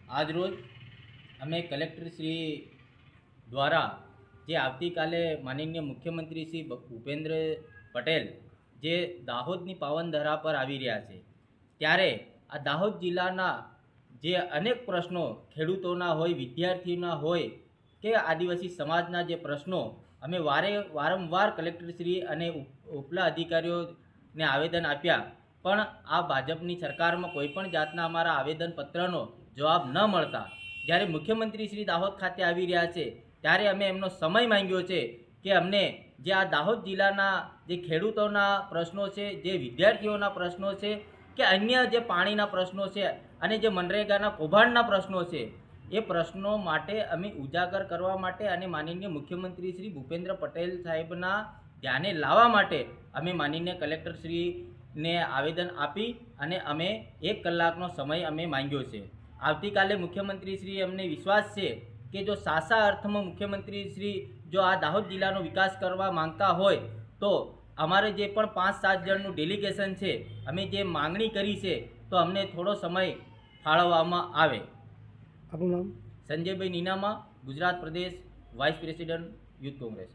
આજરોજ અમે કલેક્ટરશ્રી દ્વારા જે આવતીકાલે માનનીય મુખ્યમંત્રી શ્રી ભૂપેન્દ્ર પટેલ જે દાહોદની પાવનધરા પર આવી રહ્યા છે, ત્યારે આ દાહોદ જિલ્લાના જે અનેક પ્રશ્નો ખેડૂતોના હોય, વિદ્યાર્થીઓના હોય કે આદિવાસી સમાજના જે પ્રશ્નો અમે વારંવાર કલેક્ટરશ્રી અને ઉપલા અધિકારીઓને આવેદન આપ્યા, પણ આ ભાજપની સરકારમાં કોઈપણ જાતના અમારા આવેદનપત્રનો જવાબ ન મળતા જ્યારે મુખ્યમંત્રી શ્રી દાહોદ ખાતે આવી રહ્યા છે, ત્યારે અમે એમનો સમય માંગ્યો છે કે અમને જે આ દાહોદ જિલ્લાના જે ખેડૂતોના પ્રશ્નો છે, જે વિદ્યાર્થીઓના પ્રશ્નો છે કે અન્ય જે પાણીના પ્રશ્નો છે અને જે મનરેગાના કૌભાંડના પ્રશ્નો છે, એ પ્રશ્નો માટે અમે ઉજાગર કરવા માટે અને માનનીય મુખ્યમંત્રી શ્રી ભૂપેન્દ્ર પટેલ સાહેબના ધ્યાને લાવવા માટે અમે માનનીય કલેક્ટરશ્રીને આવેદન આપી અને અમે 1 કલાકનો સમય અમે માંગ્યો છે. આવતીકાલે મુખ્યમંત્રીશ્રી અમને વિશ્વાસ છે કે જો સાચા અર્થમાં મુખ્યમંત્રીશ્રી જો આ દાહોદ જિલ્લાનો વિકાસ કરવા માંગતા હોય તો અમારે જે પણ 5-7 જણનું ડેલિગેશન છે, અમે જે માંગણી કરી છે તો અમને થોડો સમય ફાળવવામાં આવે. આપનું નામ? સંજયભાઈ નીનામા, ગુજરાત પ્રદેશ વાઇસ પ્રેસિડેન્ટ યુથ કોંગ્રેસ.